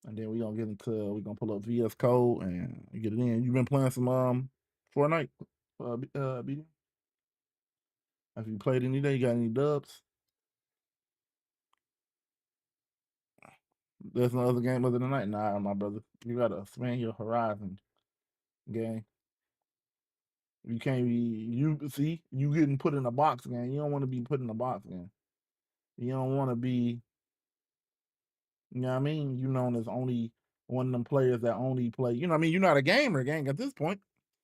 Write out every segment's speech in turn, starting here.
and then we gonna pull up VS Code and get it in. You been playing some Fortnite? BD? Have you played any day? You got any dubs? There's no other game other than that. Nah, my brother, you gotta expand your horizon, gang. You can't be you getting put in a box, gang. You don't want to be put in a box, gang. You don't want to be, you know what I mean? You known as only one of them players that only play. You know what I mean? You're not a gamer, gang. At this point,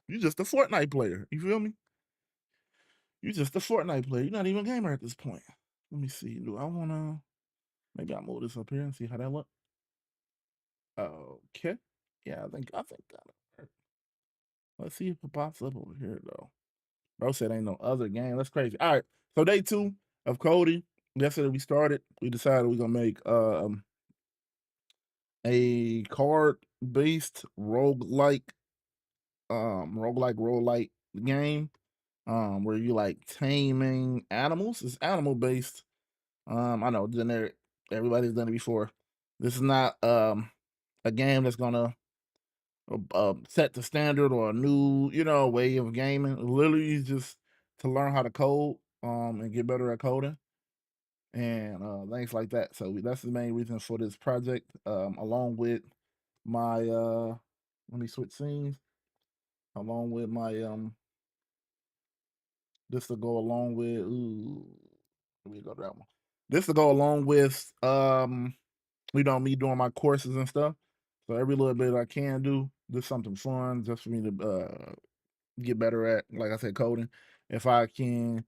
you're just a Fortnite player. You feel me? You're just a Fortnite player. You're not even a gamer at this point. Let me see. Do I wanna? Maybe I'll move this up here and see how that look. Okay. Yeah, I think that'll work. Let's see if it pops up over here though. Bro said ain't no other game. That's crazy. All right. So day 2 of Cody. Yesterday we started. We decided we're gonna make a card based roguelike game. Where you like taming animals. It's animal based. I know generic. Everybody's done it before. This is not a game that's gonna set the standard or a new, way of gaming. Literally is just to learn how to code, and get better at coding and things like that. So that's the main reason for this project. Along with my let me switch scenes. Along with my this to go along with let me go to that one. This to go along with me doing my courses and stuff. So every little bit I can do, just something fun, just for me to get better at, like I said, coding. If I can,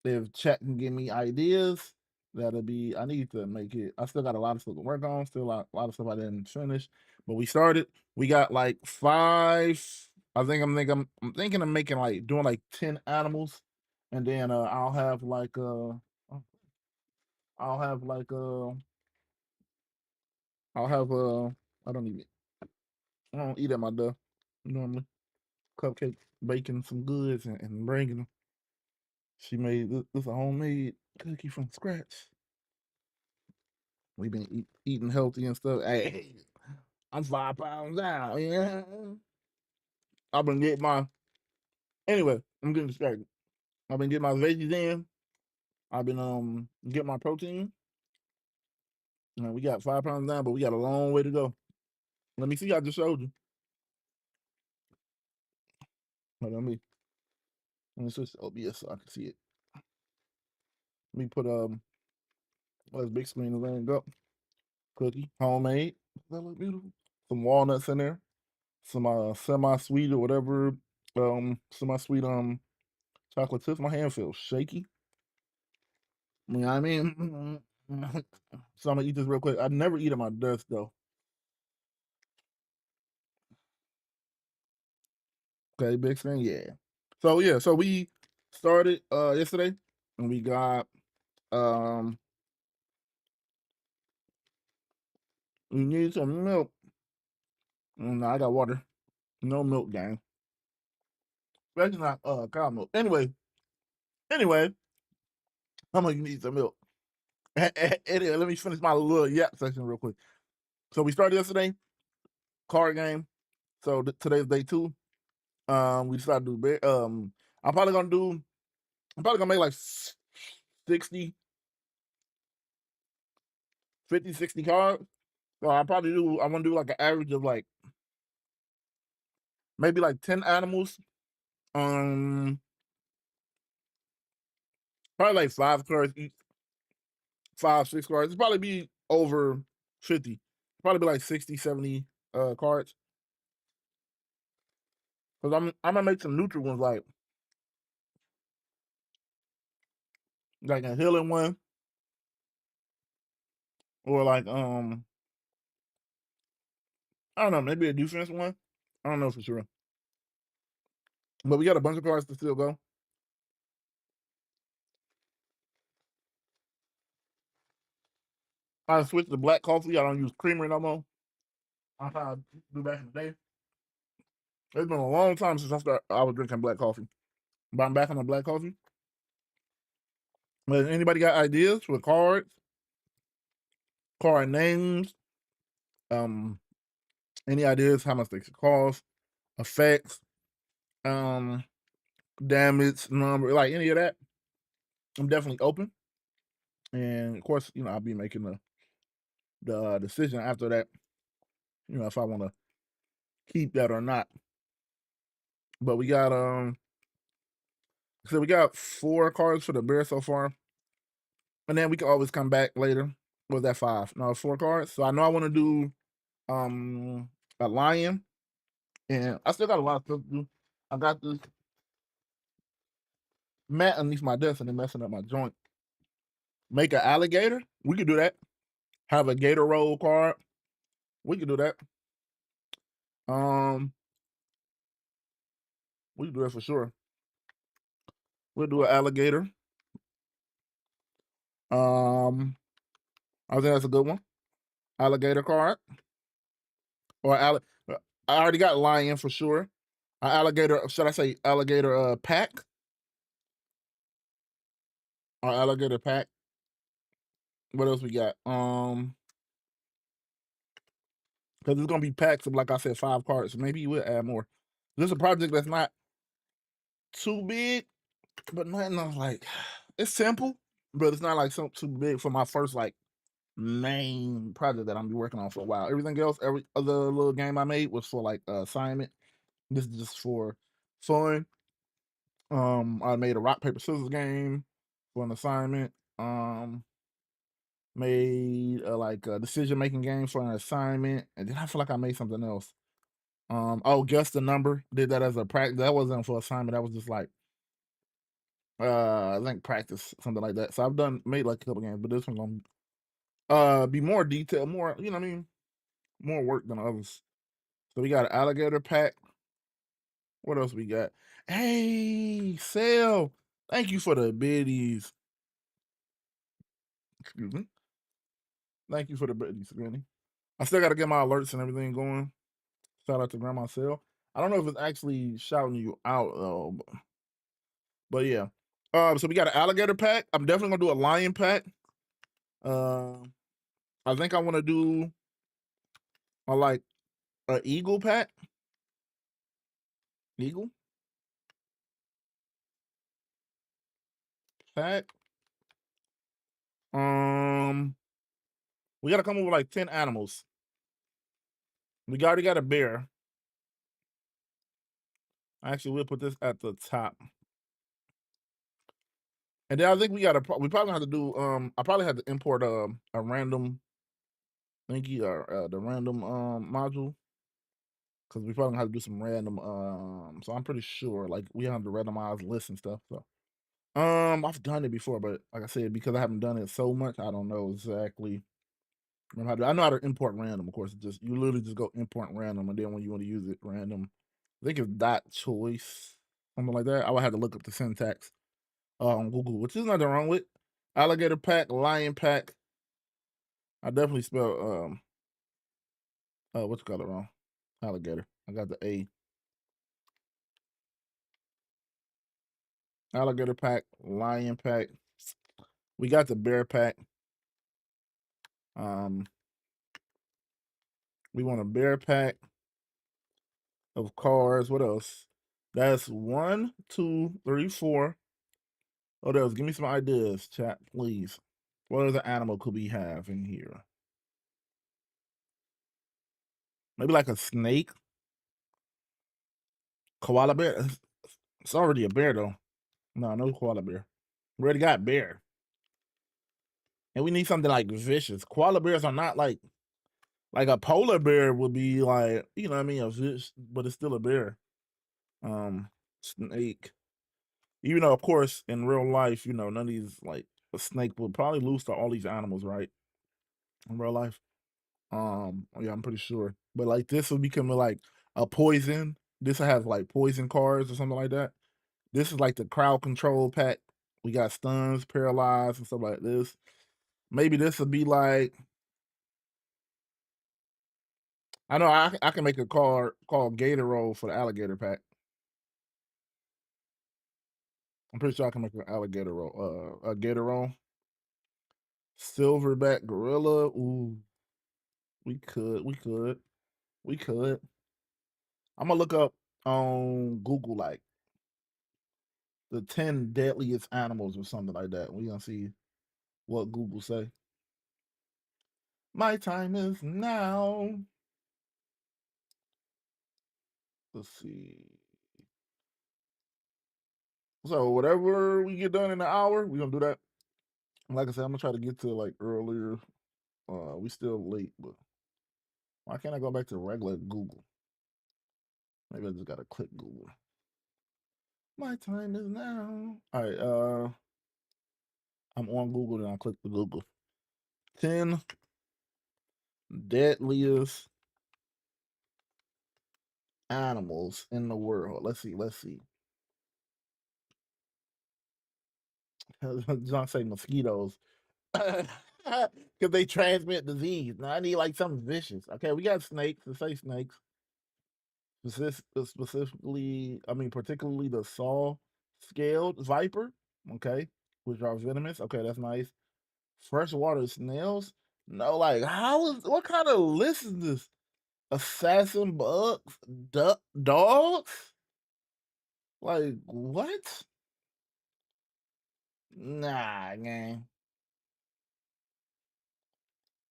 if chat can give me ideas, that'll be. I need to make it. I still got a lot of stuff to work on. Still a lot of stuff I didn't finish, but we started. We got like 5. I'm thinking of making like doing like 10 animals, and then I'll have like I'll have I don't even I don't eat at my door normally. Cupcake, baking some goods and bringing them. She made this a homemade cookie from scratch. We've been eating healthy and stuff. Hey, I'm 5 pounds down. Yeah, I've been getting my anyway. I'm getting distracted. I've been getting my veggies in. I've been getting my protein. We got 5 pounds down, but we got a long way to go. Let me see. I just showed you. Hold on, let me switch to OBS so I can see it. Let me put let's big screen around go. Cookie, homemade. That look beautiful. Some walnuts in there. Some semi-sweet or whatever. Semi-sweet chocolate chips. My hand feels shaky. You know what I mean? So I'm gonna eat this real quick. I never eat at my desk though. Okay, big screen, yeah. So yeah, so we started yesterday and we got um we need some milk. No, I got water. No milk, gang. Especially not cow milk. Anyway, I'm gonna need some milk. Anyway, let me finish my little yap section real quick. So we started yesterday, card game. So today's day 2. We decided to do I'm probably gonna do I'm probably gonna make like 60, 50, 60 cards. So I wanna do like an average of like maybe like 10 animals. Um Probably like 5 cards each, 5, 6 cards. It's probably be over 50. Probably be like 60, 70 cards. Because I'm gonna make some neutral ones like a healing one or like I don't know, maybe a defense one. I don't know for sure. But we got a bunch of cards to still go. I switched to black coffee. I don't use creamer no more. I how I do back in the day. It's been a long time since I was drinking black coffee. But I'm back on the black coffee. But anybody got ideas for cards, card names, Any ideas how much they could cost, effects, um, damage number, like any of that, I'm definitely open. And of course, I'll be making the decision after that, if I want to keep that or not. But we got 4 cards for the bear so far, and then we can always come back later. Was that 5? No, 4 cards. So I know I want to do a lion, and I still got a lot of stuff to do. I got this mat underneath my desk and it's messing up my joint. Make an alligator. We could do that. Have a gator roll card. We could do that. Um, we could do that for sure. We'll do an alligator. I think that's a good one. Alligator card or I already got lion for sure. Alligator. Should I say alligator pack or alligator pack? What else we got? Because it's gonna be packs of, like I said, 5 cards. Maybe we'll add more. This is a project that's not too big, but nothing else like it's simple, but it's not like something too big for my first like main project that I'm be working on for a while. Everything else, every other little game I made was for like assignment. This is just for fun. I made a rock paper scissors game for an assignment. Made like a decision making game for an assignment, and then I feel like I made something else. Oh, guess the number. Did that as a practice. That wasn't for assignment. That was just like I think practice, something like that. So I've made like a couple games, but this one gonna be more detailed, more, what I mean, more work than others. So we got an alligator pack. What else we got? Hey, Sale. Thank you for the biddies. Excuse me. Thank you for the biddies, Granny. I still gotta get my alerts and everything going. Shout out to Grandma Sale. I don't know if it's actually shouting you out though, but yeah. So we got an alligator pack. I'm definitely gonna do a lion pack. Uh, I think I want to do like a eagle pack. Eagle pack. We gotta come up with like 10 animals. We already got a bear. Actually, we'll put this at the top. And then I think we probably have to do I probably have to import a random thingy or the random module, because we probably have to do some random so I'm pretty sure like we have to randomize lists and stuff. So I've done it before, but like I said, because I haven't done it so much, I don't know exactly. I know how to import random, of course. Just you literally just go import random, and then when you want to use it, random. I think it's dot choice, something like that. I would have to look up the syntax on Google, which is nothing wrong with. Alligator pack, lion pack. I definitely spelled what you call it wrong. Alligator. I got the A. Alligator pack, lion pack. We got the bear pack. Um, we want a bear pack of cards. What else? That's 1, 2, 3, 4. What else? Give me some ideas, chat, please. What other animal could we have in here? Maybe like a snake, koala bear. It's already a bear though. No koala bear. We already got bear, and we need something like vicious. Koala bears are not like a polar bear would be like, what I mean, a fish, but it's still a bear. Snake. Even though, of course, in real life, none of these like a snake would probably lose to all these animals, right? In real life. Yeah, I'm pretty sure. But like this will become like a poison. This has like poison cards or something like that. This is like the crowd control pack. We got stuns, paralyzed, and stuff like this. Maybe this would be like, I know I can make a card called Gator Roll for the alligator pack. I'm pretty sure I can make an alligator roll, a gator roll. Silverback gorilla. Ooh, We could. We could. We could. I'm gonna look up on Google like the 10 deadliest animals or something like that. We gonna see what Google say. My time is now. Let's see. So whatever we get done in an hour, we're gonna do that. Like I said, I'm gonna try to get to like earlier. We still late, but why can't I go back to regular Google? Maybe I just gotta click Google. My time is now. All right, I'm on Google and I click the Google. 10 deadliest animals in the world. Let's see, let's see. John say mosquitoes. Because they transmit disease. Now I need like something vicious. Okay, we got snakes. Let's say snakes. Specifically, I mean, particularly the saw scaled viper. Okay, which are venomous. Okay, that's nice. Freshwater snails. No, like how is what kind of list is this? Assassin bugs, dogs. Like what? Nah, gang.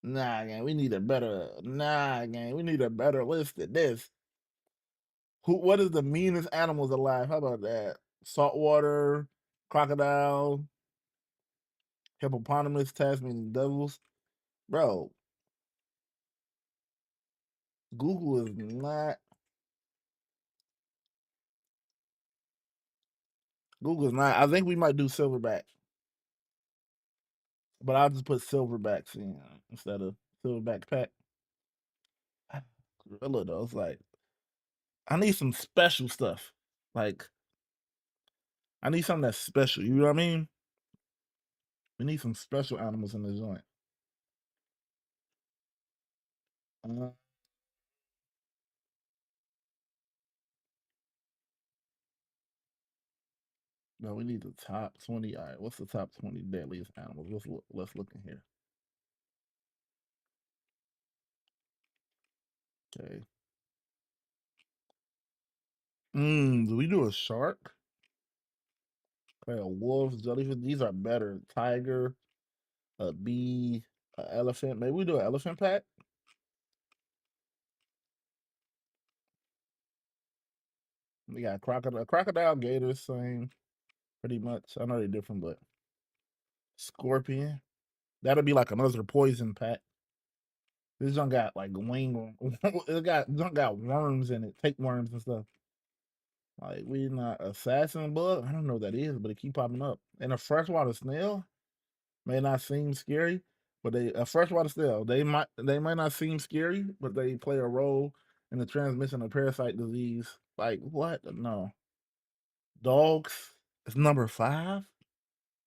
Nah, gang. We need a better. Nah, gang. We need a better list than this. Who? What is the meanest animals alive? How about that? Saltwater, crocodile, hippopotamus, Tasmanian devils. Bro, Google is not. Google is not. I think we might do silverback, but I'll just put silverbacks in instead of silverback pack. Gorilla though, it's like I need some special stuff. Like I need something that's special. You know what I mean? We need some special animals in the joint. Uh, no, we need the top 20. All right, what's the top 20 deadliest animals? Let's look in here. Okay. Do we do a shark? Okay, a wolf, jellyfish. These are better. Tiger, a bee, an elephant. Maybe we do an elephant pack. We got crocodile, gators, same, pretty much. I know they're different, but scorpion. That'll be like another poison pack. This one got like wing. It got worms in it, tapeworms and stuff. Like we not assassin bug. I don't know what that is, but it keep popping up. And a freshwater snail may not seem scary, but they a freshwater snail they might not seem scary, but they play a role in the transmission of parasite disease. Like what? No. Dogs is number 5.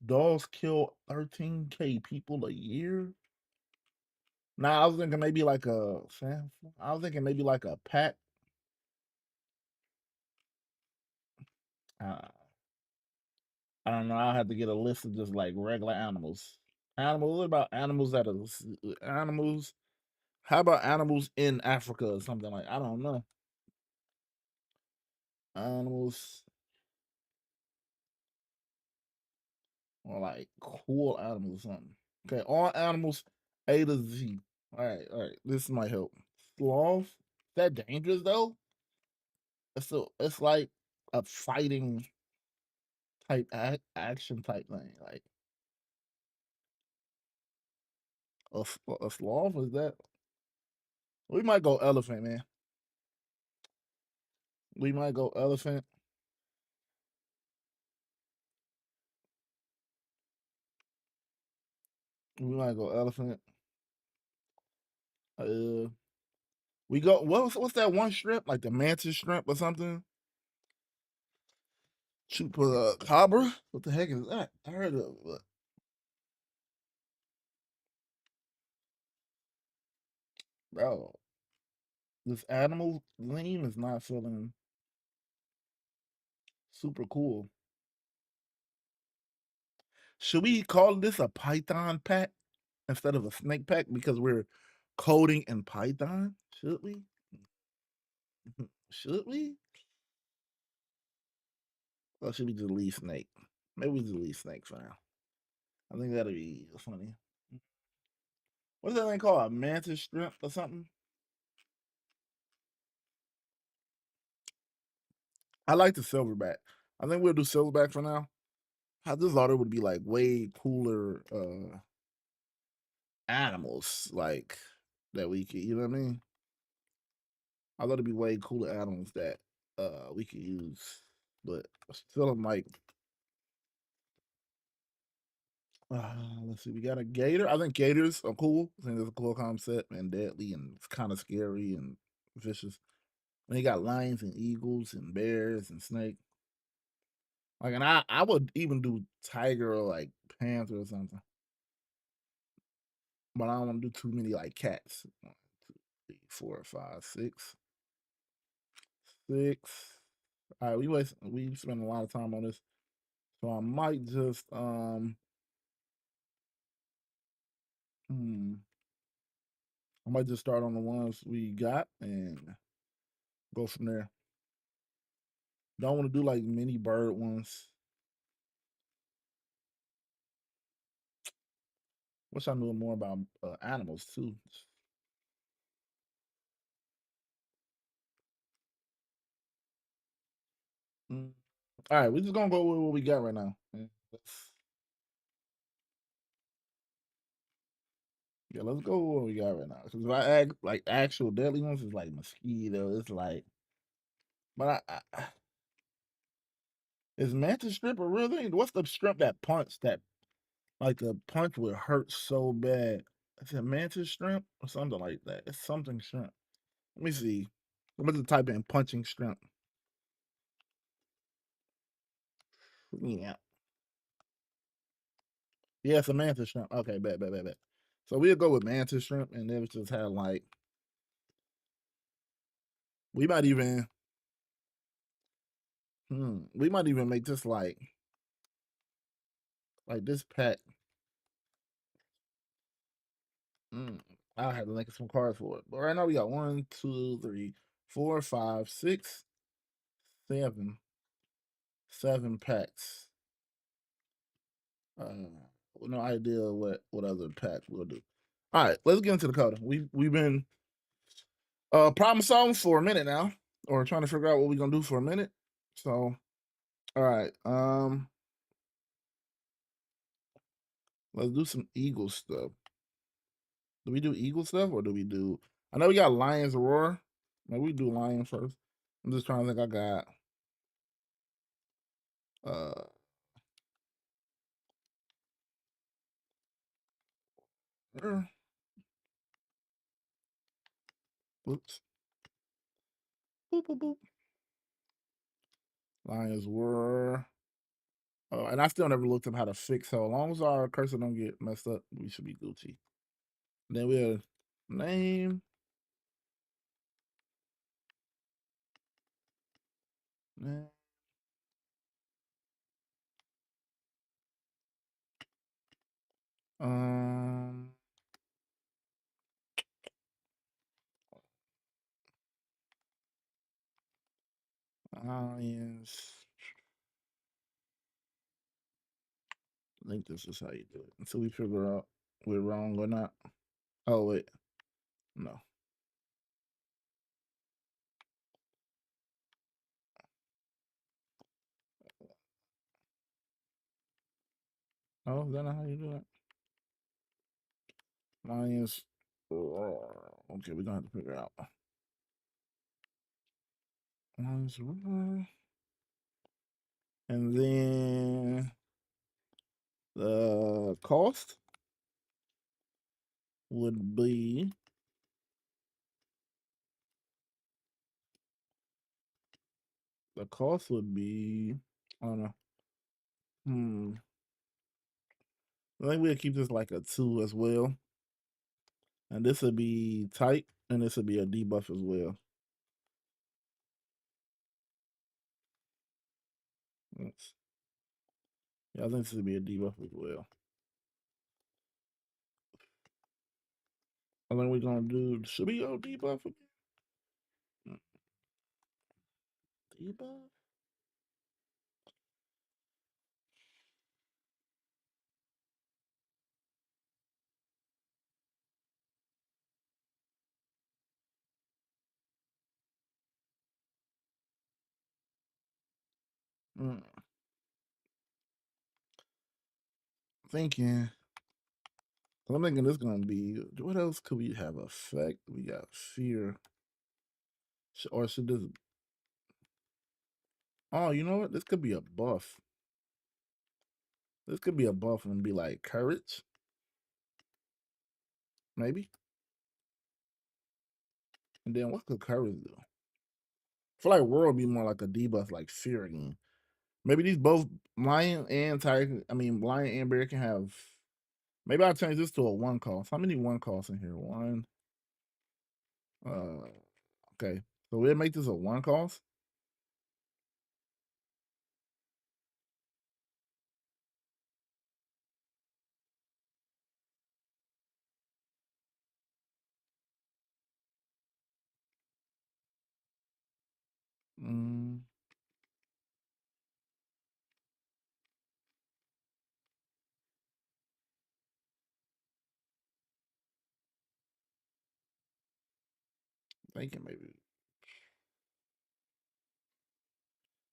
Dogs kill 13K people a year. Nah, I was thinking maybe like a. I was thinking maybe like a pack. Uh, I don't know. I'll have to get a list of just like regular animals. Animals. What about animals that are animals? How about animals in Africa or something like? I don't know. Animals or like cool animals or something. Okay, all animals A to Z. All right. This might help. Sloth. Is that dangerous though? It's like a fighting type action type thing. Like a sloth is that? We might go elephant, man. We might go elephant. We might go elephant. Uh, we go. What's that one shrimp? Like the mantis shrimp or something? Chupacabra. What the heck is that? I heard of it. But, bro, this animal name is not feeling super cool. Should we call this a python pack instead of a snake pack because we're Coding in Python? Should we? Should we? Or should we delete Snake? Maybe we delete Snake for now. I think that'll be funny. What's that thing called? A mantis shrimp or something? I like the silverback. I think we'll do silverback for now. I just thought it would be like way cooler animals, like that we could, you know what I mean? I thought it'd be way cooler animals that we could use. But still I'm like let's see, we got a gator. I think gators are cool. I think that's a cool concept and deadly and it's kind of scary and vicious. And you got lions and eagles and bears and snake. Like, and I would even do tiger or like panther or something. But I don't want to do too many like cats. 1, 2, 3, 4, 5, 6. 6. All right, we spend a lot of time on this. So I might just hmm, I might just start on the ones we got and go from there. Don't want to do like mini bird ones. Wish I knew more about animals too. Mm. All right, we're just gonna go with what we got right now. Yeah, let's go with what we got right now. Because if I act like actual deadly ones, it's like mosquito. It's like, but is mantis shrimp a real thing? What's the shrimp that punch that like the punch would hurt so bad? Is it mantis shrimp or something like that? It's something shrimp. Let me see. I'm gonna type in punching shrimp. Yeah. Yeah, it's a mantis shrimp. Okay, bet. So we'll go with mantis shrimp and then we just have like we might even we might even make this like this pack. Mm, I'll have to make some cards for it. But right now we got 1, 2, 3, 4, 5, 6, 7, 7 packs. No idea what other pack we'll do. All right, let's get into the coding. We've been problem solving for a minute now, or trying to figure out what we're gonna do for a minute. So, all right, let's do some eagle stuff. Do we do eagle stuff or do we do? I know we got lions roar. Maybe we do lion first. I'm just trying to think. I got uh. Oops. Boop boop boop. Lions roar. Oh, and I still never looked up how to fix. So as long as our cursor don't get messed up, we should be Gucci. Then we'll name. name um. Lions. I think this is how you do it until we figure out we're wrong or not. Oh wait, no. Oh, is that not how you do it? Lions. Okay, we're gonna have to figure out. Lions. And then the cost would be I don't know. Hmm. I think we'll keep this like a 2 as well. And this would be tight, and this would be a debuff as well. Yes. Yeah, I think this would be a debuff as well. I think we're gonna do. Should we go debuff again? Debuff. Mm. Thinking. I'm thinking this gonna be. What else could we have effect? We got fear. Or should this? Oh, you know what? This could be a buff. This could be a buff and be like courage, maybe. And then what could courage do? I feel like world be more like a debuff, like fear again. Maybe these both lion and tiger. I mean, lion and bear can have. Maybe I'll change this to a one cost. How many one costs in here? One. Uh, okay. So we'll make this a one cost. Mm, thinking maybe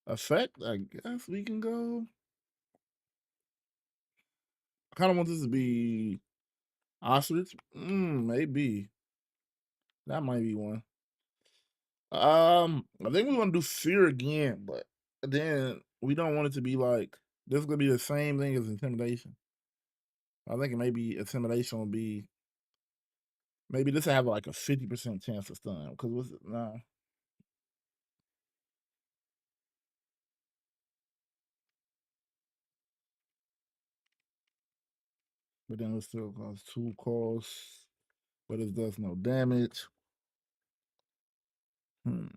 effect. I guess we can go. I kind of want this to be ostrich. Maybe that might be one. I think we want to do fear again, but then we don't want it to be like this. Is gonna be the same thing as intimidation. I think maybe intimidation will be maybe this will have like a 50% chance of stun. Because what's it? No, but then it still cause two costs, but it does no damage. Hmm.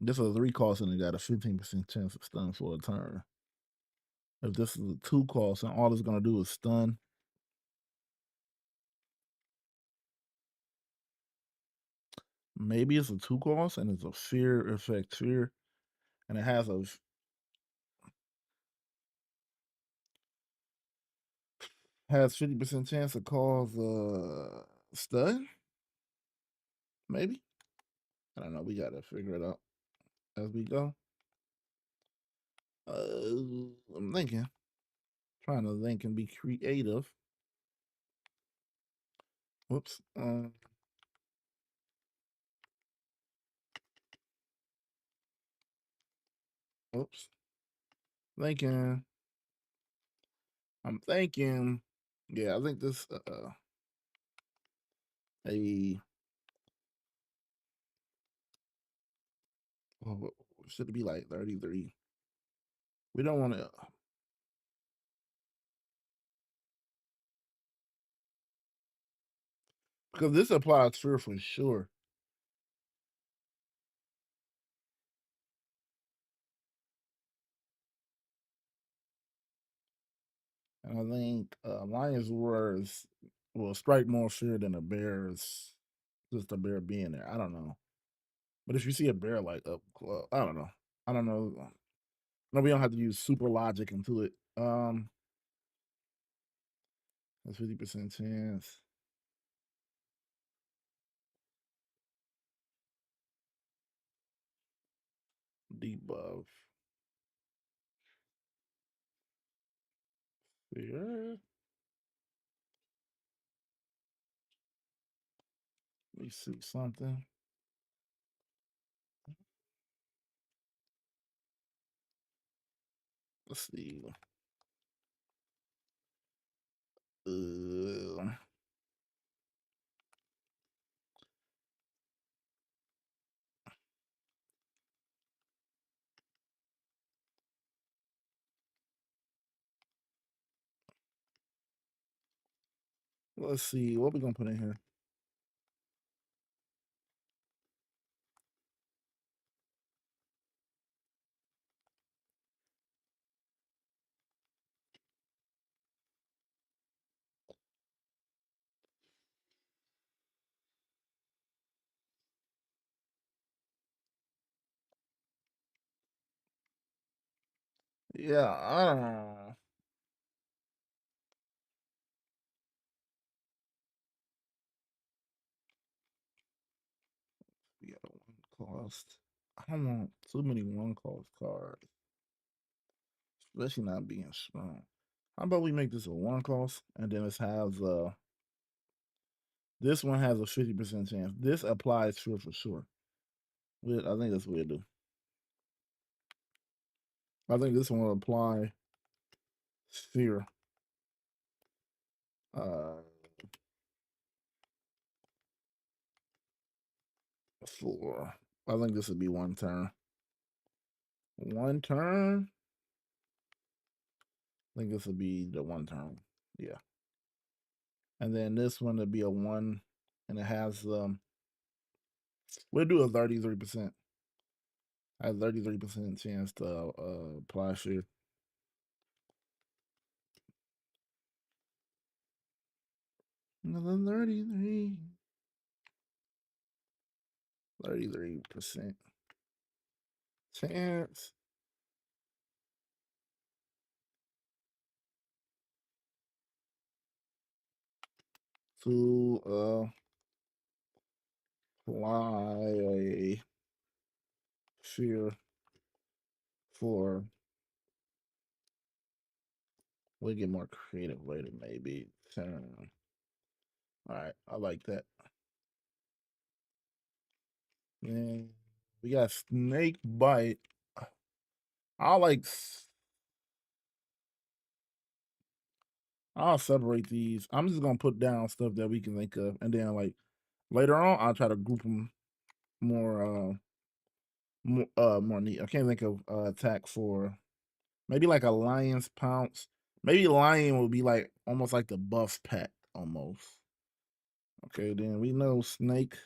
This is a three cost and it got a 15% chance of stun for a turn. If this is a two cost and all it's gonna do is stun, maybe it's a two cost and it's a fear effect fear, and it has 50% chance to cause stun. Maybe I don't know. We gotta figure it out as we go. I'm thinking, trying to think and be creative. Whoops. Whoops. Thinking. I'm thinking. Yeah, I think this. A. Oh, should it be like 33? We don't want to because this applies fear for sure. And I think Lions Wars will strike more fear than a bear's. Just a bear being there. I don't know. But if you see a bear like up close, I don't know. I don't know. No, we don't have to use super logic into it. That's 50% chance. Debuff. Fear. Let me see something. Let's see. Uh, let's see. What we gonna put in here? Yeah, I don't know. We got a one cost. I don't want too many one cost cards, especially not being strong. How about we make this a one cost and then it has this one has a 50% chance. This applies sure for sure. I think that's what we do. I think this one will apply sphere. Uh, for I think this would be one turn. One turn. I think this would be the one turn. Yeah. And then this one would be a one, and it has we'll do a 33%. I have 33% chance to apply share. Another 33% chance to apply a fear for. We'll get more creative later, maybe. Turn. All right, I like that. And we got snake bite. I like. I'll separate these. I'm just gonna put down stuff that we can think of, and then like later on, I'll try to group them more. More neat. I can't think of attack for maybe like a lion's pounce. Maybe lion would be like almost like the buff pack almost. Okay, then we know snake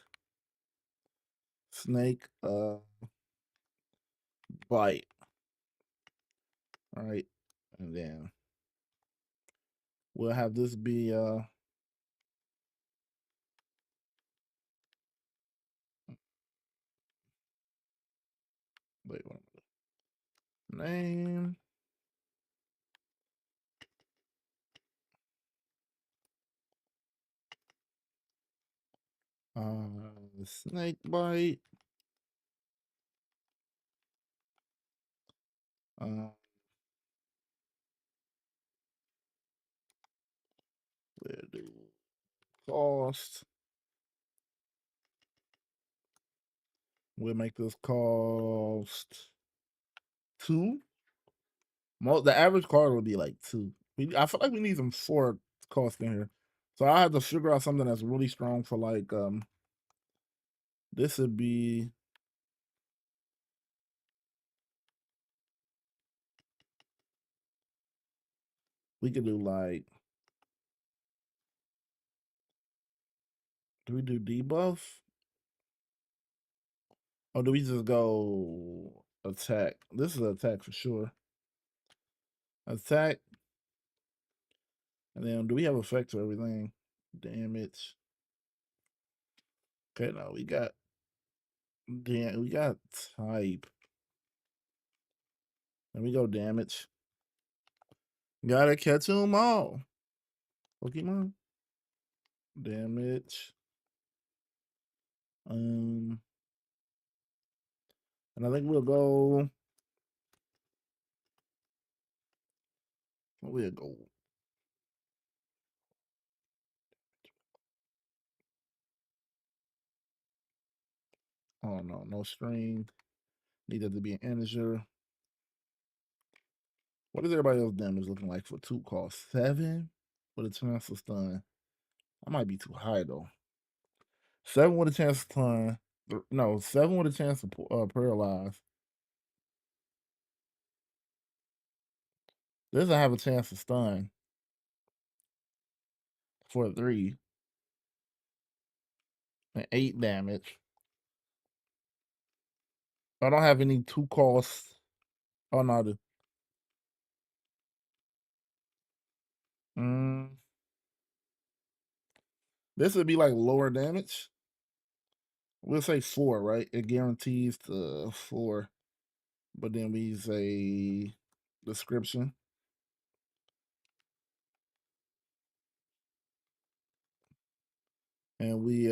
bite. All right, and then we'll have this be wait, name snake bite. Uh, we'll do cost. We'll make this cost 2. The average card would be like 2. I feel like we need some 4 cost in here. So I have to figure out something that's really strong for like this would be we could do like do we do debuff? Or do we just go attack? This is attack for sure. Attack. And then do we have effects for everything? Damage. Okay, no, we got type. And we go damage. Gotta catch them all. Pokemon. Damage. And I think we'll go. We'll go. Oh no, no string. Needed to be an integer. What is everybody else damage looking like for 2 cost? 7 with a chance to stun. I might be too high though. 7 with a chance to stun. No, 7 with a chance to paralyze. This I have a chance to stun for 3 and 8 damage. I don't have any 2 costs. Oh no, mm, this would be like lower damage. We'll say 4, right? It guarantees to 4. But then we say description. And we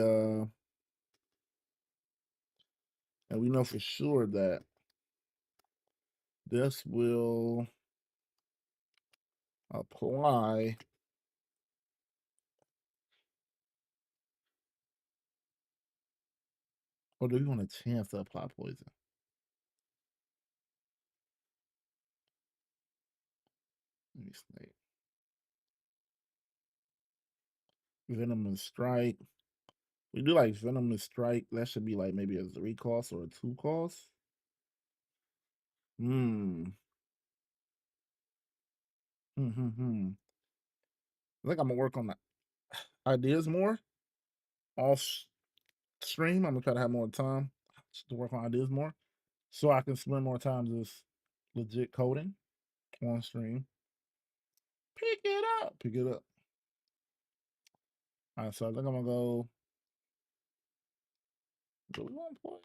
know for sure that this will apply or do we want a chance to apply poison? Let me snake. Venomous strike. We do like venomous strike. That should be like maybe a 3 cost or a 2 cost. Hmm. Hmm. I think I'm gonna work on the ideas more off stream. I'm gonna try to have more time to work on ideas more, so I can spend more time just legit coding on stream. Pick it up. Pick it up. All right, so I think I'm gonna go. Do we want point?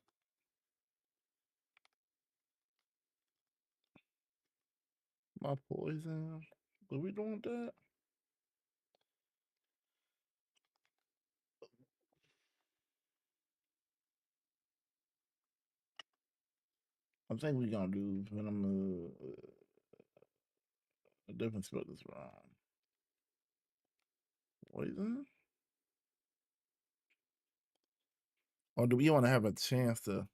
My poison. Are we doing that? I'm thinking we're gonna do venom. A different spell this round. Poison. Or do we want to have a chance to?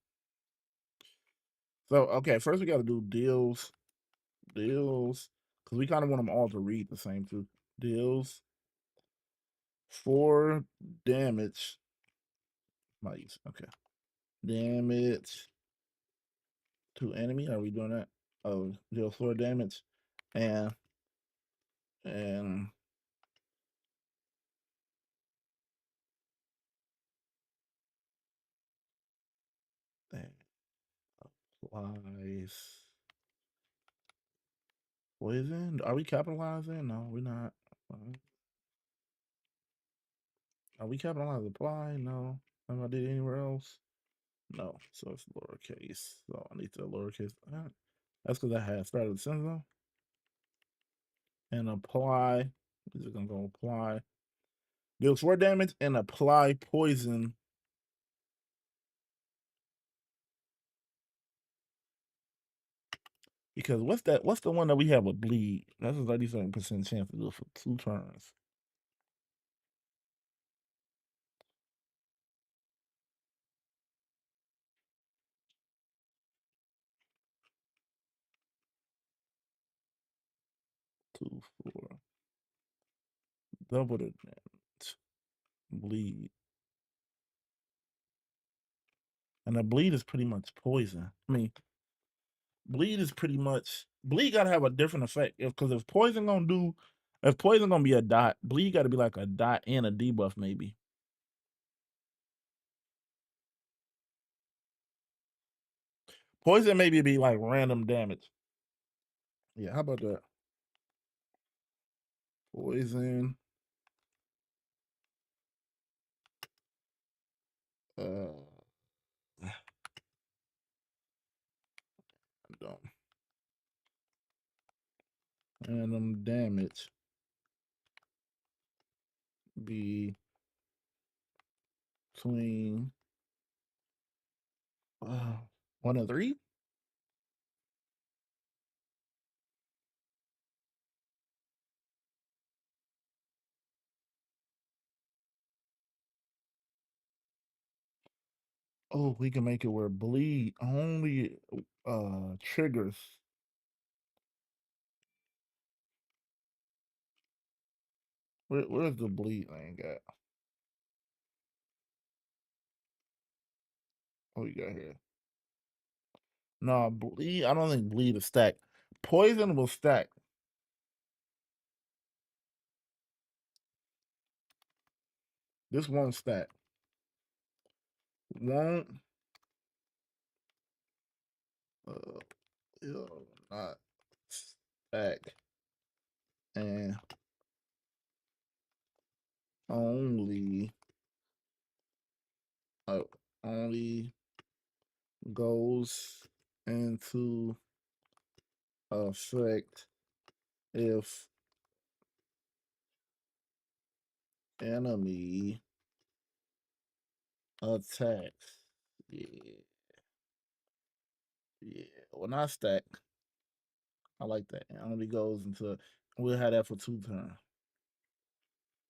So okay, first we got to do deals, because we kind of want them all to read the same too. Deals 4 damage. Might okay. Damage to enemy. Are we doing that? Oh, deal 4 damage, and and that applies poison. Are we capitalizing? No, we're not. Are we capitalizing apply? No. Have I did anywhere else? No. So it's lowercase. So I need to lowercase that. That's because I had started the sentence and apply. We're just gonna go apply. Deals 4 damage and apply poison. Because what's that? What's the one that we have with bleed? That's a 37% chance to do it for 2 turns. Two, 4. Double the damage. Bleed. And the bleed is pretty much poison. I mean, bleed is pretty much bleed gotta have a different effect. Because if poison gonna do if poison gonna be a dot, bleed gotta be like a dot and a debuff maybe. Poison maybe be like random damage. Yeah, how about that? Poison. Uh don't. Random damage be between 1 and 3. Oh, we can make it where bleed only triggers. Where's the bleed thing at? What we got here? No, bleed. I don't think bleed is stacked. Poison will stack. This won't stack. Won't. It'll not stack. And only. Only goes into affect if enemy attacks. Yeah, yeah. Well, not stack. I like that. Enemy goes into. We'll have that for 2 turns,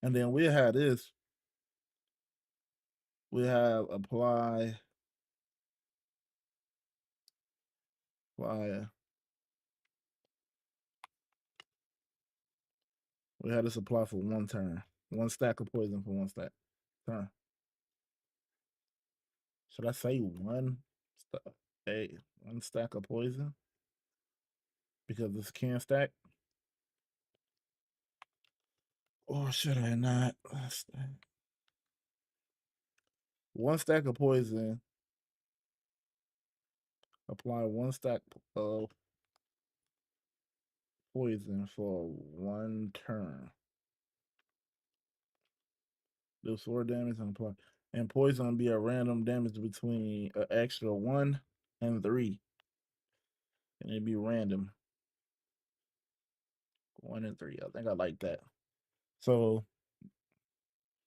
and then we'll have this. We have apply. We had this apply for 1 turn. 1 stack of poison for 1 stack turn. Should I say a 1 stack of poison? Because this can stack? Or should I not? 1 stack of poison. Apply 1 stack of poison for 1 turn. Do 4 damage and apply. And poison will be a random damage between an extra 1 and 3. And it'd be random. 1 and 3. I think I like that. So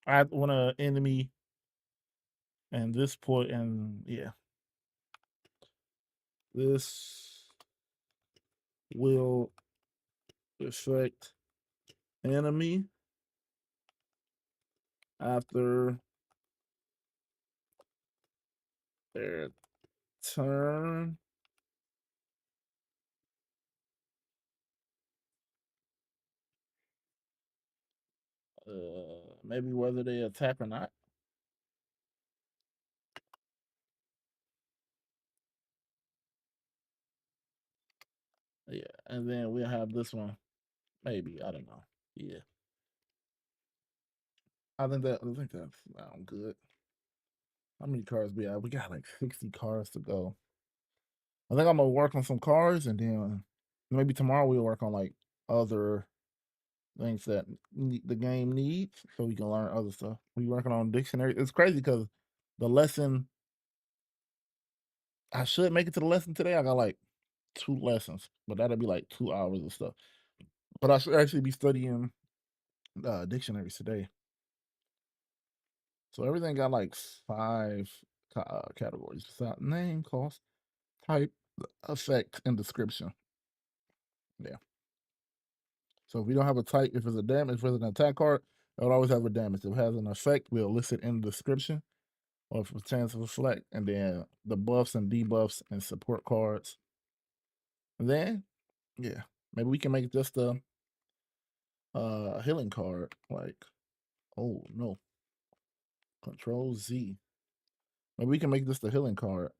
I want an enemy and this point, and yeah, this will affect enemy after their turn. Maybe whether they attack or not. Yeah, and then we'll have this one. Maybe, I don't know. Yeah, I think that sounds good. How many cards we have? We got like 60 cards to go. I think I'm gonna work on some cards, and then maybe tomorrow we'll work on like other things that the game needs, so we can learn other stuff. We working on dictionary. It's crazy because the lesson, I should make it to the lesson today. I got like 2 lessons, but that'll be like 2 hours of stuff. But I should actually be studying dictionaries today. So everything got like 5 categories: name, cost, type, effect, and description. Yeah. So if we don't have a type, if it's a damage, if it's an attack card, it'll always have a damage. If it has an effect, we'll list it in the description, or if it's chance of reflect, and then the buffs and debuffs and support cards. And then, yeah, maybe we can make just a healing card. Like, oh no, Control Z. Maybe we can make this the healing card.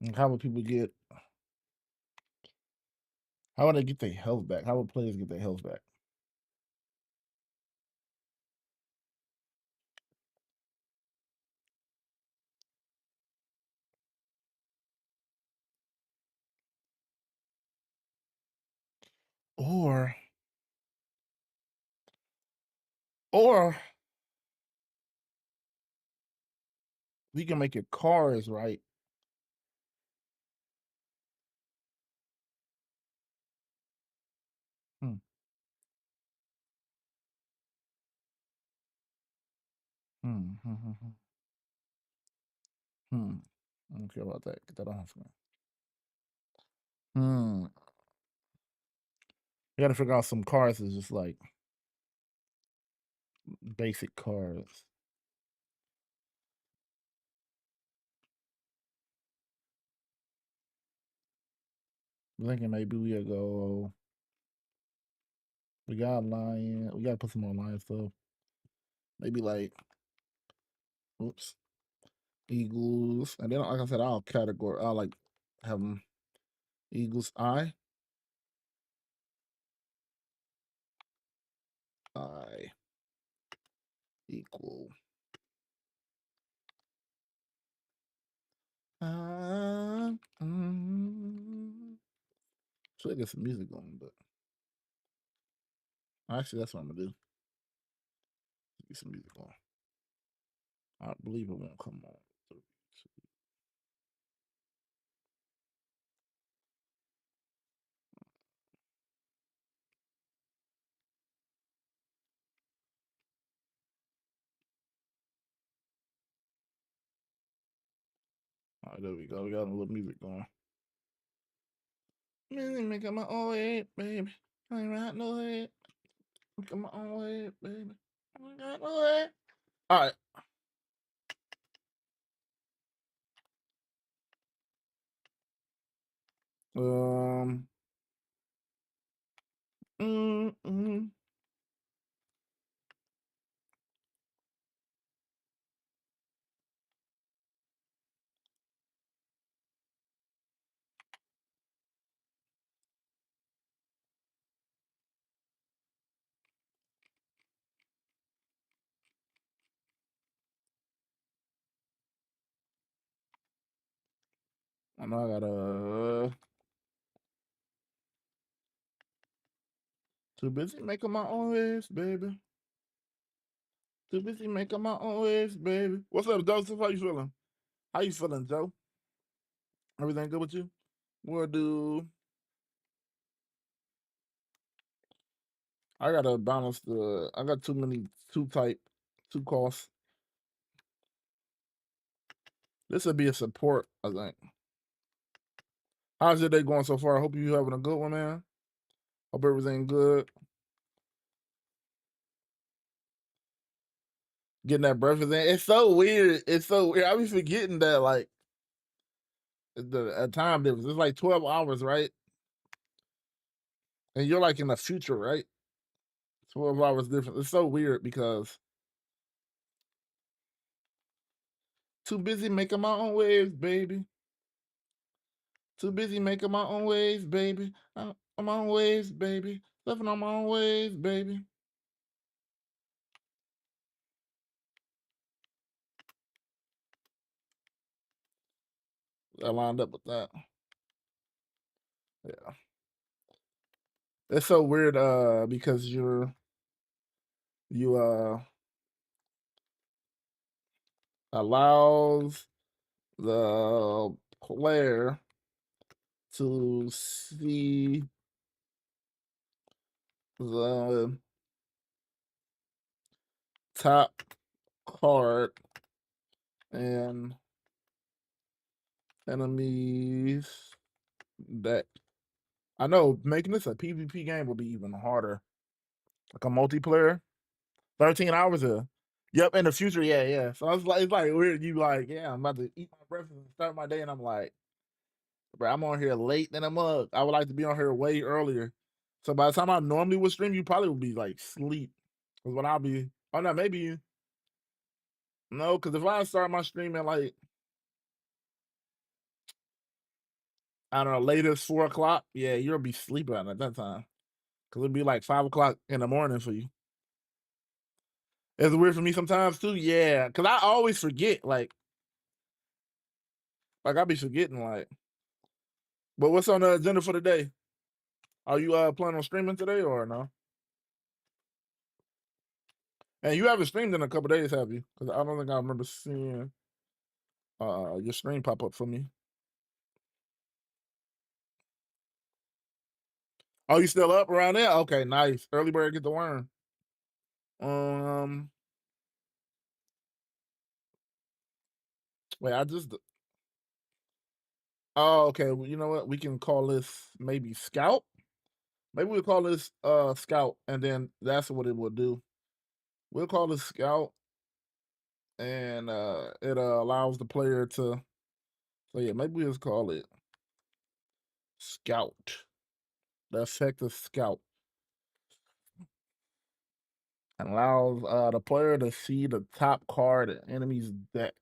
And how would people get? How would they get their health back? How would players get their health back? Or, or we can make it cards, right? Hmm. Hmm. Hmm. Hmm. Hmm. Hmm. I don't care about that. Get that off, man. Hmm. We got to figure out some cards that's just like basic cards. I'm thinking maybe we'll go. We got lion. We gotta put some more lion stuff. Maybe like, oops, eagles. And then, like I said, I'll like have them eagles I equal. Should I get some music going, but actually, that's what I'm gonna do. Get some music on. I believe it won't come on. All right, there we go. We got a little music going. Making my own way, baby. I ain't right no way. Making my own way, baby. I ain't got no way. All right. Um. Mm. I know I gotta. Too busy making my own ways, baby. Too busy making my own ways, baby. What's up, Joseph? How you feeling? How you feeling, Joe? Everything good with you? What do? I gotta balance the. I got too many two type, two costs. This would be a support, I think. How's your day going so far? I hope you having a good one, man. Hope everything good. Getting that breakfast in. It's so weird. It's so weird. I be forgetting that like the time difference. It's like 12 hours, right? And you're like in the future, right? 12 hours different. It's so weird because too busy making my own waves, baby. Too busy making my own waves, baby. On my own waves, baby. Living on my own waves, baby. I lined up with that. Yeah. It's so weird, because you allows the player to see the top card and enemies deck. I know making this a PvP game will be even harder. Like a multiplayer. 13 hours of. Yep, in the future, yeah. So it's like weird. You like, yeah, I'm about to eat my breakfast and start my day, and I'm like, bro, I'm on here late than I'm up. I would like to be on here way earlier. So by the time I normally would stream, you probably would be like sleep. Because when I'll be, oh no, maybe no, because if I start my stream at like, I don't know, latest 4 o'clock, yeah, you'll be sleeping at that time. Because it'll be like 5 o'clock in the morning for you. It's weird for me sometimes too, yeah. Because I always forget, like I be forgetting, like. But what's on the agenda for today? Are you planning on streaming today or no? And you haven't streamed in a couple days, have you? Because I don't think I remember seeing your stream pop up for me. Oh, you still up around there? Okay, nice. Early bird get the worm. Um, wait, I just. Oh, okay. Well, you know what? We can call this maybe Scout. Maybe we'll call this Scout, and then that's what it will do. We'll call this Scout, and it allows the player to. So yeah, maybe we'll just call it Scout. The effective Scout. And allows the player to see the top card in enemy's deck.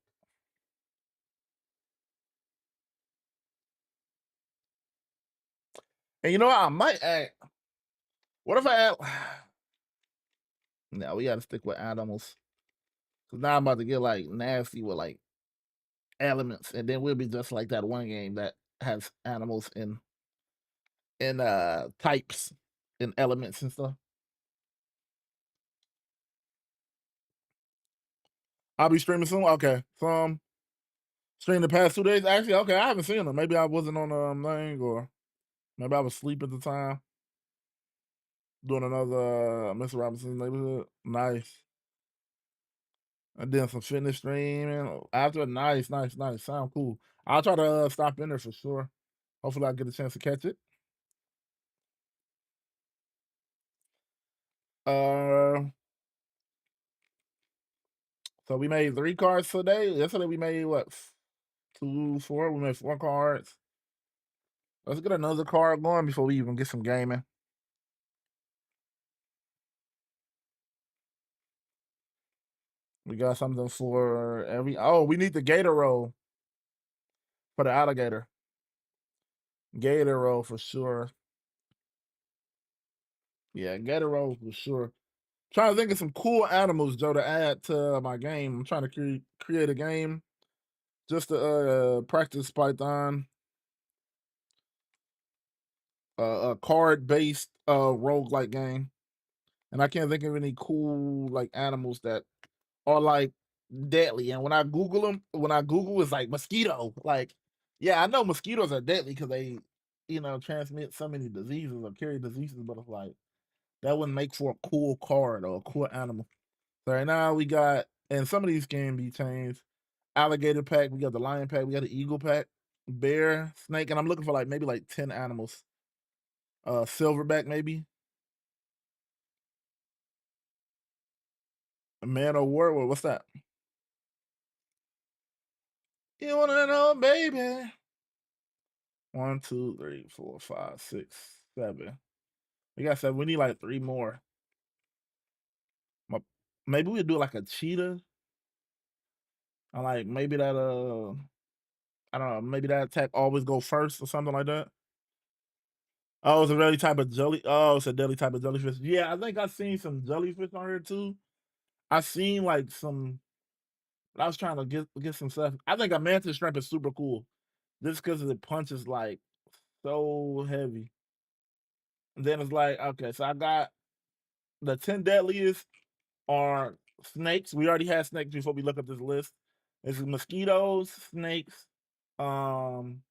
And you know what? I might add. What if I add? No, we got to stick with animals. Cause now I'm about to get like nasty with like elements, and then we'll be just like that one game that has animals in types and elements and stuff. I'll be streaming soon. Okay, Stream the past 2 days. Actually, okay, I haven't seen them. Maybe I wasn't on thing, or maybe I was asleep at the time doing another Mr. Robinson's Neighborhood. Nice. I did some fitness streaming after. Nice, nice, nice. Sound cool. I'll try to stop in there for sure. Hopefully, I get a chance to catch it. Uh, so we made 3 cards today. Yesterday we made what? 2, 4. We made 4 cards. Let's get another card going before we even get some gaming. We got something for every. Oh, we need the gator roll for the alligator. Gator roll for sure. Yeah, gator roll for sure. Trying to think of some cool animals, Joe, to add to my game. I'm trying to create a game just to practice Python. A card based roguelike game. And I can't think of any cool like animals that are like deadly. And when I Google them, it's like mosquito. Like, yeah, I know mosquitoes are deadly because they, transmit so many diseases or carry diseases, but it's like that wouldn't make for a cool card or a cool animal. So right now we got, and some of these can be changed. Alligator pack, we got the lion pack, we got the eagle pack, bear, snake, and I'm looking for like maybe like 10 animals. Silverback maybe. A man of war. What's that? You wanna know, baby? 1, 2, 3, 4, 5, 6, 7. We got 7. We need like 3 more. Maybe we'll do like a cheetah. And like maybe that I don't know, maybe that attack always go first or something like that. Oh, it's a really type of jelly. Oh, it's a deadly type of jellyfish. Yeah, I think I've seen some jellyfish on here too. I seen like some. I was trying to get some stuff. I think a mantis shrimp is super cool, just because it punches like so heavy. And then it's like, okay, so I got the 10 deadliest are snakes. We already had snakes before we look up this list. It's mosquitoes, snakes, um,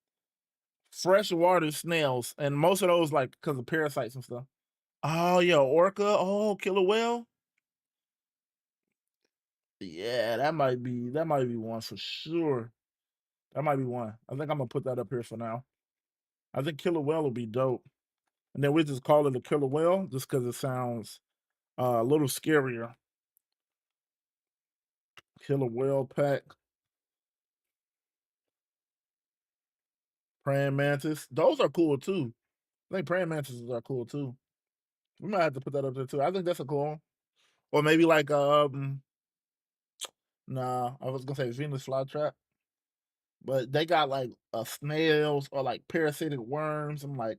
freshwater snails, and most of those like because of parasites and stuff. Oh yeah, orca. Oh, killer whale. Yeah, that might be one for sure. That might be one. I think I'm gonna put that up here for now. I think killer whale will be dope, and then we just call it a killer whale just because it sounds a little scarier. Killer whale pack, praying mantis. Those are cool too. I think praying mantises are cool too. We might have to put that up there too. I think that's a cool one. Or maybe like nah, I was gonna say Venus flytrap, but they got like snails or like parasitic worms. I'm like,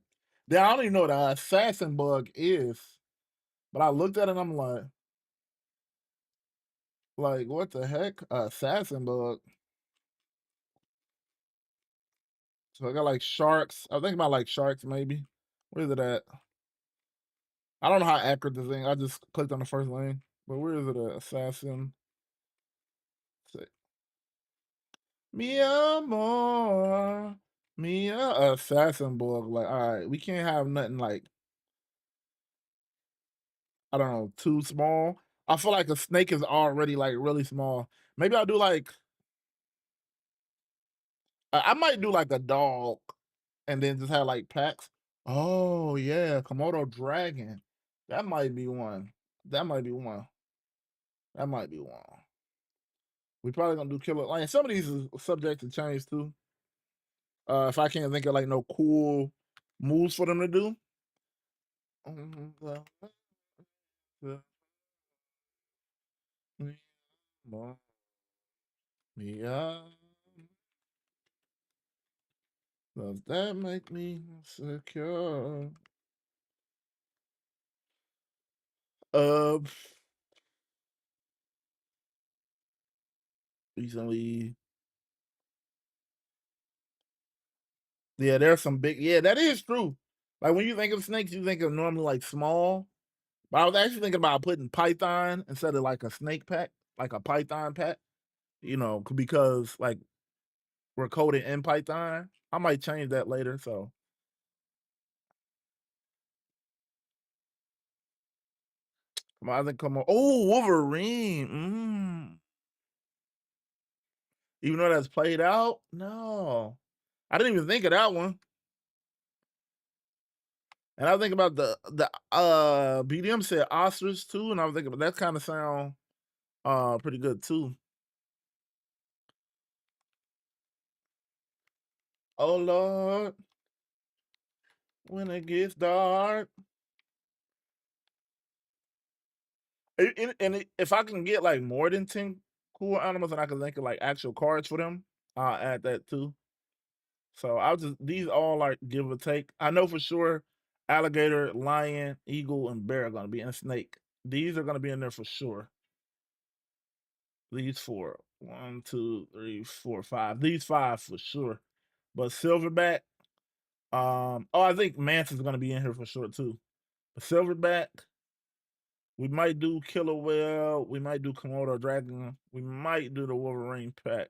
I don't even know what an assassin bug is, but I looked at it and I'm like what the heck, assassin bug. So I got like sharks. I think about like sharks maybe. Where is it at? I don't know how accurate this thing. I just clicked on the first link, but where is it at? Assassin. Say, Mi amor, Mia assassin bug. Like, all right, we can't have nothing like I don't know too small. I feel like a snake is already like really small. Maybe I'll do like I might do like a dog, and then just have like packs. Oh yeah, Komodo dragon. That might be one. That might be one. That might be one. We probably gonna do killer. Like some of these is subject to change too. If I can't think of like no cool moves for them to do. Yeah. Does that make me secure? Uh, recently, yeah, there's some big. Yeah, that is true. Like when you think of snakes, you think of normally like small. But I was actually thinking about putting python instead of like a snake pack, like a python pack. Because like were coded in Python. I might change that later. So come on, I think come on. Oh, Wolverine. Even though that's played out, no, I didn't even think of that one. And I think about the BDM said ostrich too, and I was thinking, but that kind of sound pretty good too. Oh Lord, when it gets dark. If I can get like more than 10 cool animals and I can think of like actual cards for them, I'll add that too. So I'll just these all like give or take. I know for sure alligator, lion, eagle, and bear are gonna be in snake. These are gonna be in there for sure. These four. One, two, three, four, five. These five for sure. But silverback, oh I think mantis is gonna be in here for sure too. But silverback, we might do killer whale, we might do Komodo dragon, we might do the Wolverine pack.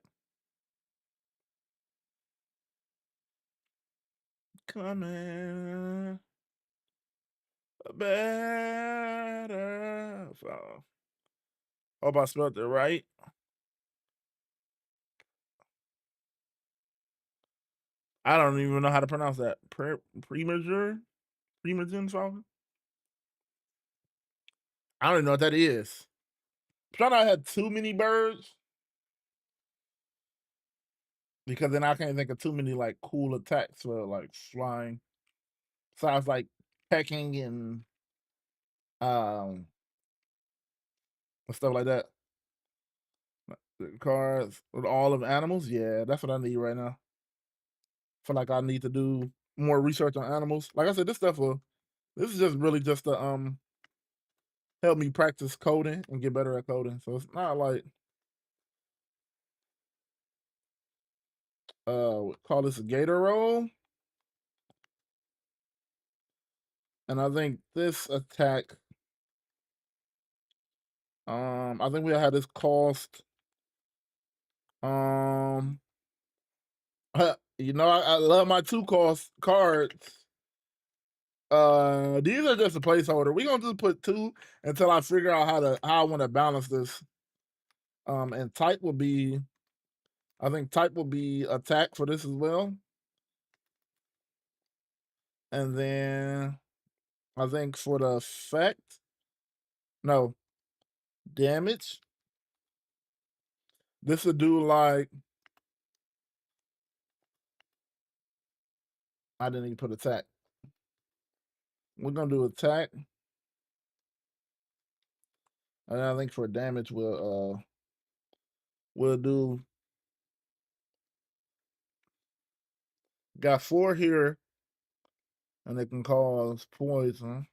Coming better. So, hope I spelled it right. I don't even know how to pronounce that. Premature? Premagen Falcon? I don't even know what that is. Try not to have too many birds because then I can't think of too many like cool attacks for like flying. Sounds like pecking um and stuff like that. The cards with all of the animals. Yeah, that's what I need right now. Feel like I need to do more research on animals. Like I said, this stuff will this is just really just to help me practice coding and get better at coding. So it's not like call this a gator roll. And I think this attack I think we'll have this cost um I love my two cost cards. These are just a placeholder. We're gonna just put two until I figure out how I want to balance this. And type will be I think type will be attack for this as well. And then I think for the effect, no, damage. This would do like I didn't even put attack. We're gonna do attack. And I think for damage we'll do got four here and it can cause poison.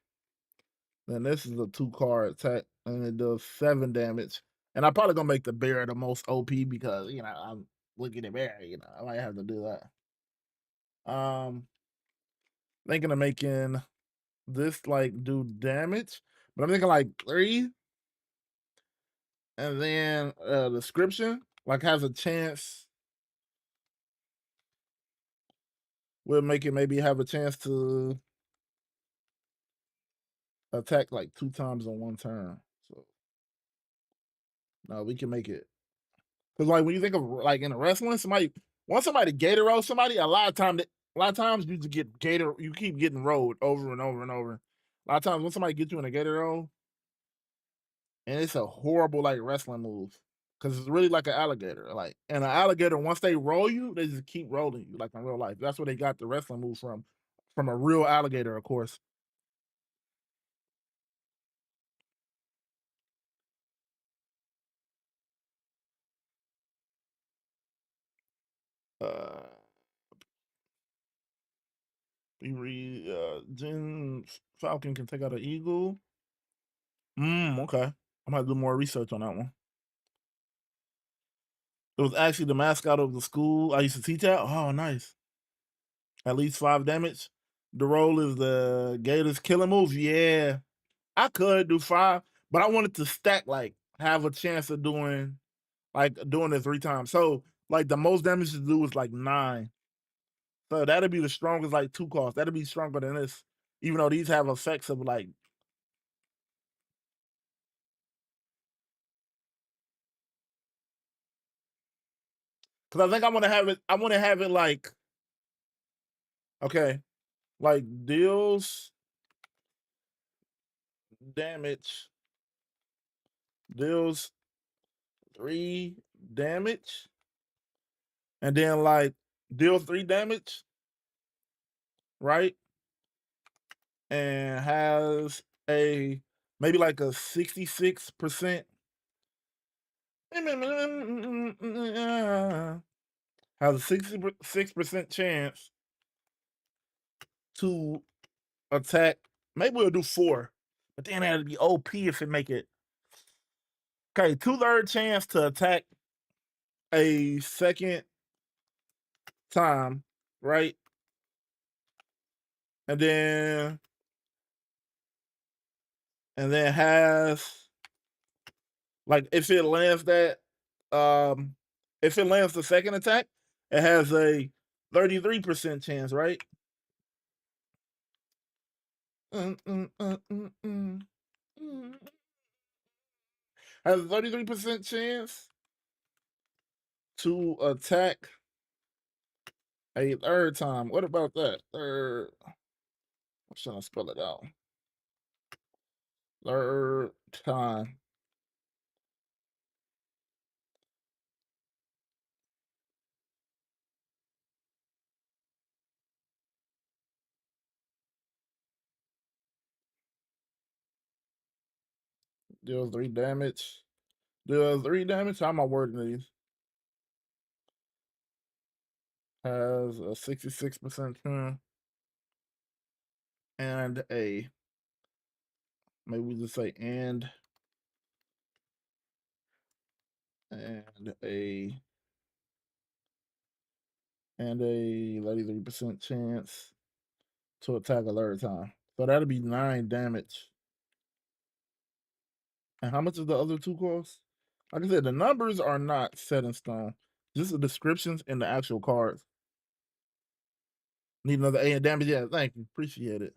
Then this is a 2 card attack and it does 7 damage. And I'm probably gonna make the bear the most OP because I'm looking at bear, I might have to do that. Thinking of making this like do damage, but I'm thinking like 3, and then description like has a chance. We'll make it maybe have a chance to attack like 2 times in 1 turn. So no, we can make it because like when you think of like in a wrestling, once somebody gator roll somebody, a lot of times you just get gator, you keep getting rolled over and over and over. A lot of times when somebody gets you in a gator roll, and it's a horrible like wrestling move because it's really like an alligator. Like and an alligator, once they roll you, they just keep rolling you like in real life. That's where they got the wrestling move from a real alligator, of course. Uh, Jen Falcon can take out an eagle. Okay. I'm gonna do more research on that one. It was actually the mascot of the school I used to teach at. Oh, nice. At least 5 damage. The role is the Gators killing move. Yeah, I could do 5, but I wanted to stack like have a chance of doing it 3 times. So Like the most damage to do is like 9. So that'd be the strongest like 2 cost. That'd be stronger than this. Even though these have effects of like because I think I wanna have it like okay, like deals damage, deals 3 damage, and then like deals 3 damage, right? And has a maybe like a 66% has a 66% chance to attack. Maybe we'll do 4, but then that'd be OP if it make it. Okay, 2/3 chance to attack a second time, right? And then has like um if it lands the second attack, it has a 33% chance, right? Mm, mm, mm, mm, mm, mm. Has a 33% chance to attack a third time. What about that? Third, I'm trying to spell it out. Third time. Deals 3 damage. Deals 3 damage. How am I wording these? Has a 66% chance. And a, maybe we just say and a, and a 33% chance to attack a third time. So that'll be 9 damage. And how much is the other 2 cost? Like I said, the numbers are not set in stone. Just the descriptions and the actual cards. Need another A in damage? Yeah, thank you. Appreciate it.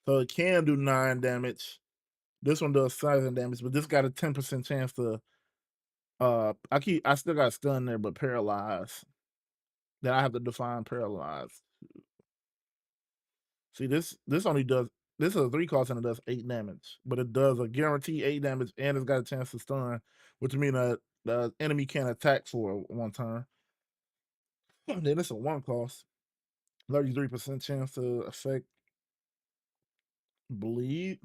So it can do 9 damage. This one does 7 damage, but this got a 10% chance to I still got stun there, but paralyze. Then I have to define paralyze. See, this only does this is a 3 cost and it does 8 damage, but it does a guarantee 8 damage and it's got a chance to stun, which means that the enemy can't attack for 1 turn. And then it's a 1 cost, 33% chance to affect bleed.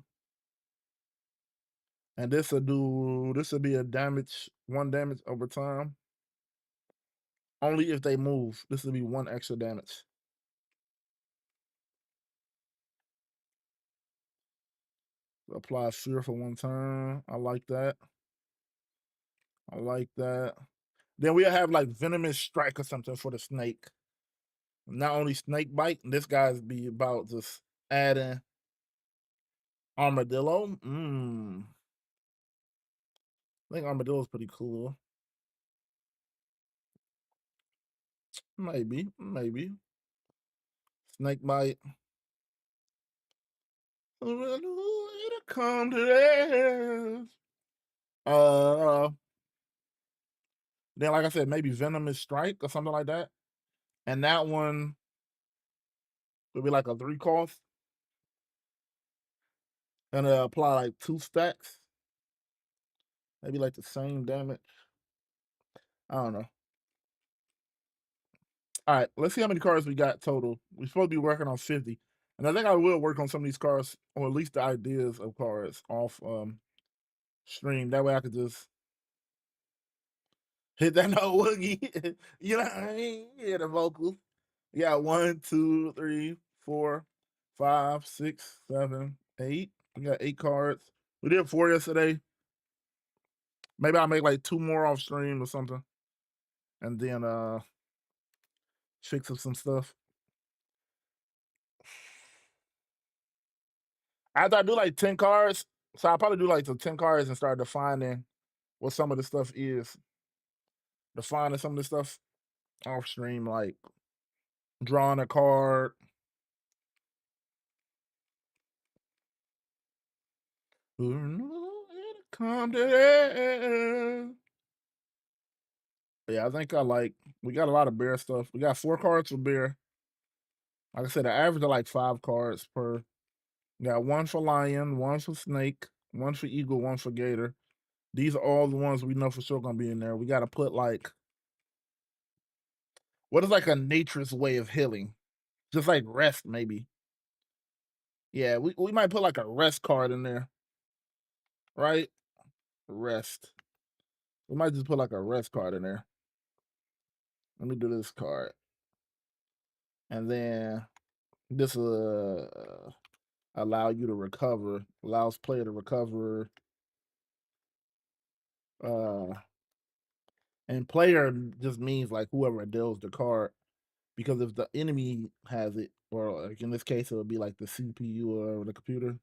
And this will be a damage 1 damage over time. Only if they move. This will be 1 extra damage. Apply fear for 1 turn. I like that. I like that. Then we'll have like venomous strike or something for the snake. Not only snake bite, this guy's be about just adding armadillo. I think armadillo's pretty cool. Maybe. Snake bite. Come to this. Then like I said, maybe venomous strike or something like that. And that one would be like a 3 cost. And apply like 2 stacks. Maybe like the same damage. I don't know. All right, let's see how many cards we got total. We're supposed to be working on 50. And I think I will work on some of these cards, or at least the ideas of cards off stream. That way I could just hit that note woogie. You know what I mean? Yeah, the vocals. We got 1, 2, 3, 4, 5, 6, 7, 8. We got 8 cards. We did 4 yesterday. Maybe I'll make like 2 more off stream or something. And then fix up some stuff. After I do like 10 cards, so I'll probably do like the 10 cards and start defining what some of the stuff is, defining some of the stuff off stream, like drawing a card. Come to that. Yeah, I think I like. We got a lot of bear stuff. We got 4 cards for bear. Like I said, the average are like 5 cards per. We got one for lion, one for snake, one for eagle, one for gator. These are all the ones we know for sure gonna be in there. We got to put like, what is like a nature's way of healing? Just like rest, maybe. Yeah, we might put like a rest card in there, right? Rest. We might just put like a rest card in there. Let me do this card, and then this will allow you to recover. Allows player to recover. Uh, and player just means like whoever deals the card, because if the enemy has it, or like in this case, it would be like the CPU or the computer,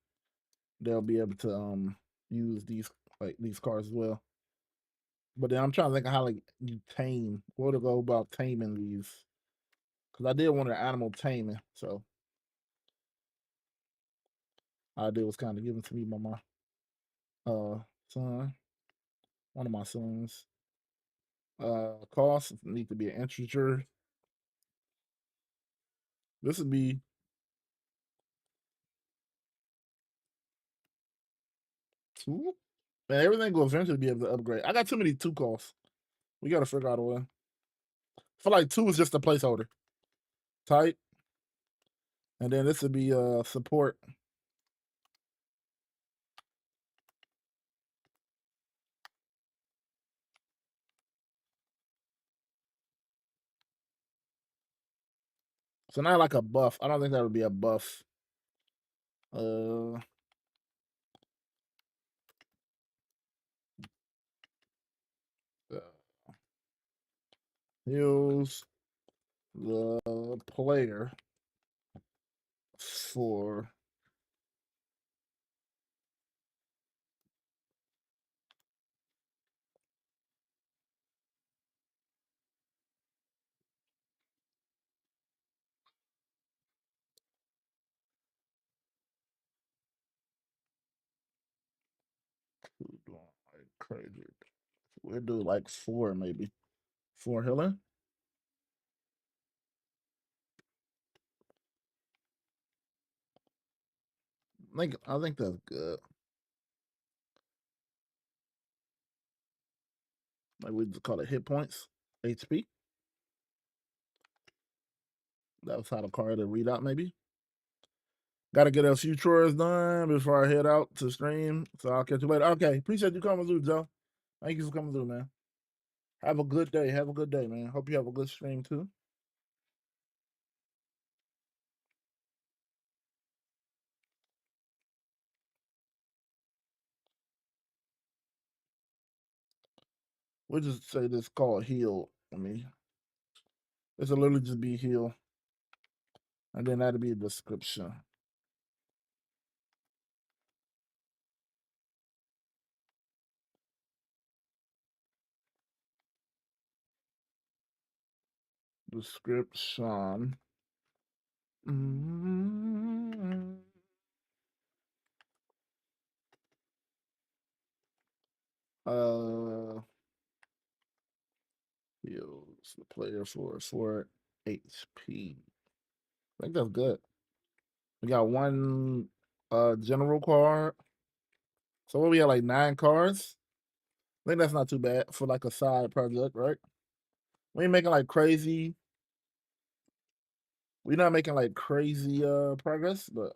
they'll be able to use these cards as well. But then I'm trying to think of how like you tame. What to go about taming these? Because I did want an animal taming, so idea was kind of given to me by my son, one of my sons. Cost need to be an integer. This would be 2. Man, everything will eventually be able to upgrade. I got too many 2 costs. We got to figure out a way. I feel like 2 is just a placeholder. Type, and then this would be support. So not like a buff. I don't think that would be a buff. Uh, heals the player for like crazy. We'll do like 4 maybe. 4 healing. I think that's good. Like we just call it hit points, HP. That was how the card to read out maybe. Got to get a few chores done before I head out to stream. So I'll catch you later. Okay, appreciate you coming through, Joe. Thank you for coming through, man. Have a good day. Have a good day, man. Hope you have a good stream too. We'll just say this called heal. I mean, this will literally just be heal. And then that'll be a description. Description. Mm-hmm. Heals the player for 4 HP. I think that's good. We got one general card. So what we have, like 9 cards? I think that's not too bad for like a side project, right? We ain't making like crazy. We're not making like crazy progress, but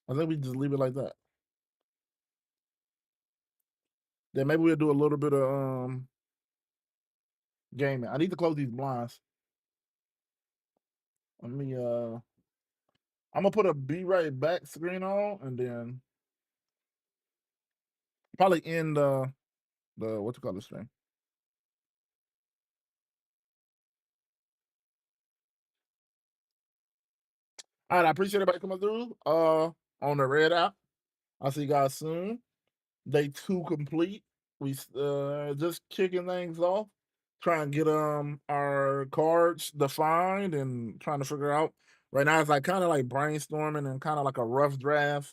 I think we just leave it like that. Then maybe we'll do a little bit of gaming. I need to close these blinds. Let me I'm gonna put a be right back screen on and then probably end the what you call this thing. All right, I appreciate everybody coming through on the red app. I'll see you guys soon. Day 2 complete. We just kicking things off, trying to get our cards defined and trying to figure out. Right now, it's like kind of like brainstorming and kind of like a rough draft,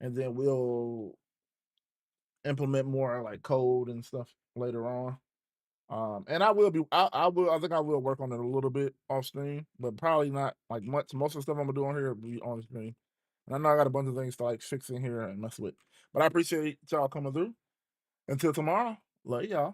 and then we'll implement more like code and stuff later on. And I will be, I think I will work on it a little bit off stream, but probably not like much. Most of the stuff I'm gonna do on here will be on stream. And I know I got a bunch of things to like fix in here and mess with. But I appreciate y'all coming through. Until tomorrow, love y'all.